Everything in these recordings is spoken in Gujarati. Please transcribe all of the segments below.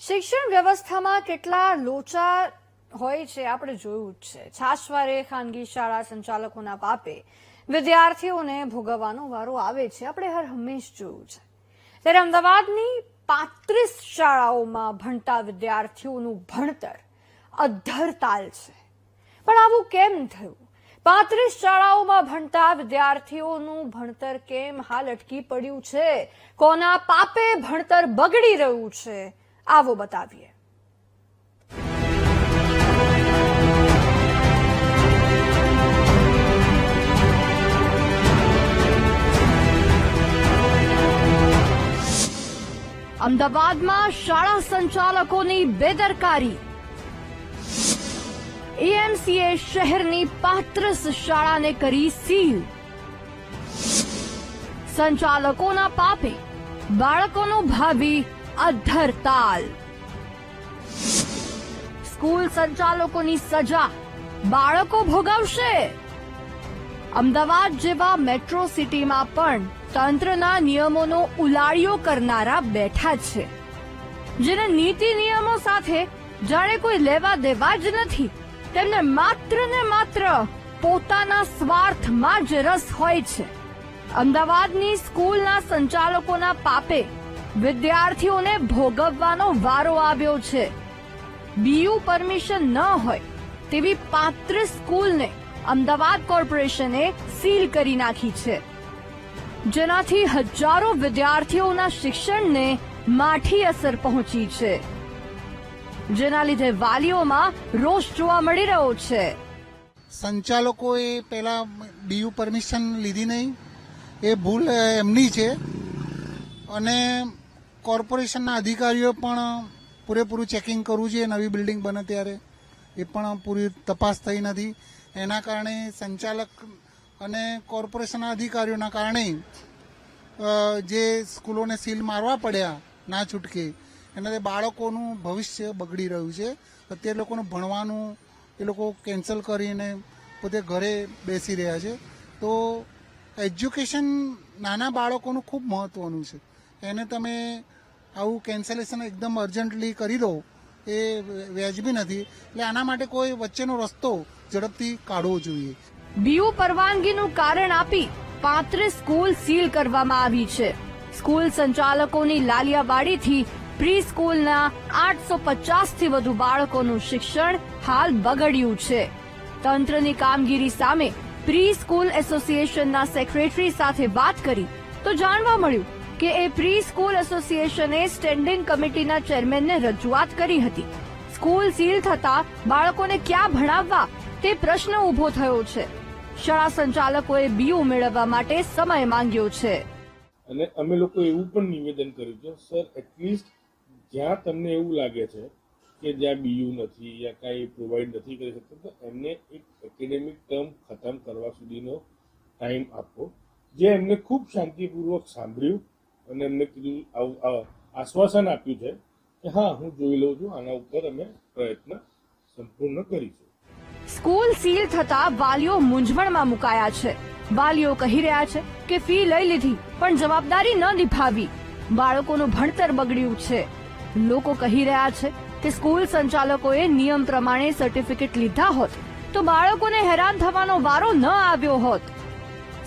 શિક્ષણ વ્યવસ્થામાં કેટલા લોચા હોય છે આપણે જોયું જ છે। છાશવારે ખાનગી શાળા સંચાલકોના પાપે વિદ્યાર્થીઓને ભોગવવાનો વારો આવે છે, આપણે હર હંમેશ જોયું છે। ત્યારે અમદાવાદની 35 શાળાઓમાં ભણતા વિદ્યાર્થીઓનું ભણતર અધ્ધરતાલ છે, પણ આવું કેમ થયું? 35 શાળાઓમાં ભણતા વિદ્યાર્થીઓનું ભણતર કેમ હાલ અટકી પડ્યું છે? કોના પાપે ભણતર બગડી રહ્યું છે? આવો બતાવીએ। અમદાવાદમાં શાળા સંચાલકોની બેદરકારી। એએમસીએ શહેરની 35 શાળાને કરી સીલ। સંચાલકોના પાપે બાળકોનું ભાવિ અધ્ધરતાલ। સ્કૂલ સંચાલકોની સજા બાળકો ભોગવશે। અમદાવાદ જેવા મેટ્રો સિટીમાં પણ તંત્રના નિયમોનો ઉલાળ્યો કરનારા બેઠા છે, જેને નીતિ નિયમો સાથે જાણે કોઈ લેવા દેવા જ નથી। તેમને માત્ર ને માત્ર પોતાના સ્વાર્થમાં જ રસ હોય છે। અમદાવાદની સ્કૂલના સંચાલકોના પાપે વિદ્યાર્થીઓને ભોગવવાનો વારો આવ્યો છે। બીયુ પરમિશન ન હોય તેવી 35 સ્કૂલને અમદાવાદ કોર્પોરેશને સીલ કરી નાખી છે, જેનાથી હજારો વિદ્યાર્થીઓના શિક્ષણને માઠી અસર પહોંચી છે, જેના લીધે વાલીઓમાં રોષ જોવા મળી રહ્યો છે। સંચાલકોએ પહેલા બીયુ પરમિશન લીધી નહીં, એ ભૂલ એમની છે, અને કોર્પોરેશનના અધિકારીઓ પણ પૂરેપૂરું ચેકિંગ કરવું જોઈએ। નવી બિલ્ડિંગ બને ત્યારે એ પણ પૂરી તપાસ થઈ નથી, એના કારણે સંચાલક અને કોર્પોરેશનના અધિકારીઓના કારણે જે સ્કૂલોને સીલ મારવા પડ્યા ના છૂટકે, એનાથી બાળકોનું ભવિષ્ય બગડી રહ્યું છે। અત્યારે લોકોનું ભણવાનું એ લોકો કેન્સલ કરીને પોતે ઘરે બેસી રહ્યા છે। તો એજ્યુકેશન નાના બાળકોનું ખૂબ મહત્વનું છે, એને તમે આવું કેન્સલેશન એકદમ અર્જન્ટલી કરી દો એ વ્યાજબી નથી। એટલે આના માટે કોઈ વચ્ચેનો રસ્તો ઝડપથી કાઢવો જોઈએ। બીયુ પરવાનગીનું કારણ આપી 35 સ્કૂલ સીલ કરવામાં આવી છે। સ્કૂલ સંચાલકોની લાલિયાવાડીથી પ્રી સ્કૂલના 850 થી વધુ બાળકોનું શિક્ષણ હાલ બગડ્યું છે। તંત્રની કામગીરી સામે પ્રી સ્કૂલ એસોસિએશનના સેક્રેટરી સાથે વાત કરી તો જાણવા મળ્યું કે એ પ્રી સ્કૂલ એસોસિએશને સ્ટેન્ડિંગ કમિટીના ચેરમેનને રજૂઆત કરી હતી। સ્કૂલ સીલ થતા બાળકોને ક્યાં ભણાવવા તે પ્રશ્ન ઉભો થયો છે। શાળા સંચાલકોએ બીયુ મેળવવા માટે સમય માંગ્યો છે, અને અમે લોકો એવું પણ નિવેદન કર્યું છે, સર એટલીસ્ટ જ્યાં તમને એવું લાગે છે કે જ્યાં બીયુ નથી યા કાંઈ પ્રોવાઈડ નથી કરી શકતા, તો એમને એક એકેડેમિક ટર્મ ખતમ કરવા સુધીનો ટાઈમ આપો। જે એમને ખૂબ શાંતિપૂર્વક સાંભળ્યું અને એમને કીધું આશ્વાસન આપ્યું છે કે હા હું જોઈ લઉં છું, આના ઉપર અમે પ્રયત્ન સંપૂર્ણ કરીશું। સ્કૂલ સીલ થતા વાલીઓ મૂંઝવણમાં મુકાયા છે। વાલીઓ કહી રહ્યા છે કે ફી લઈ લીધી પણ જવાબદારી ન નિભાવી, બાળકોનું ભણતર બગડ્યું છે। લોકો કહી રહ્યા છે કે સ્કૂલ સંચાલકોએ નિયમ પ્રમાણે સર્ટિફિકેટ લીધા હોત તો બાળકોને હેરાન થવાનો વારો ન આવ્યો હોત।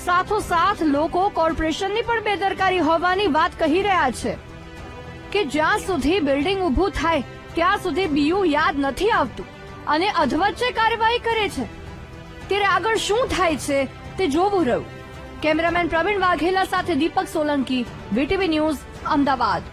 સાથોસાથ લોકો કોર્પોરેશનની પણ બેદરકારી હોવાની વાત કહી રહ્યા છે કે જ્યાં સુધી બિલ્ડિંગ ઊભું થાય ત્યાં સુધી બીયુ યાદ નથી આવતું અને અધવચ્ચે કાર્યવાહી કરે છે। ત્યારે આગળ શું થાય છે તે જોવું રહ્યું। કેમેરામેન પ્રવીણ વાઘેલા સાથે દીપક સોલંકી, વીટીવી ન્યૂઝ, અમદાવાદ।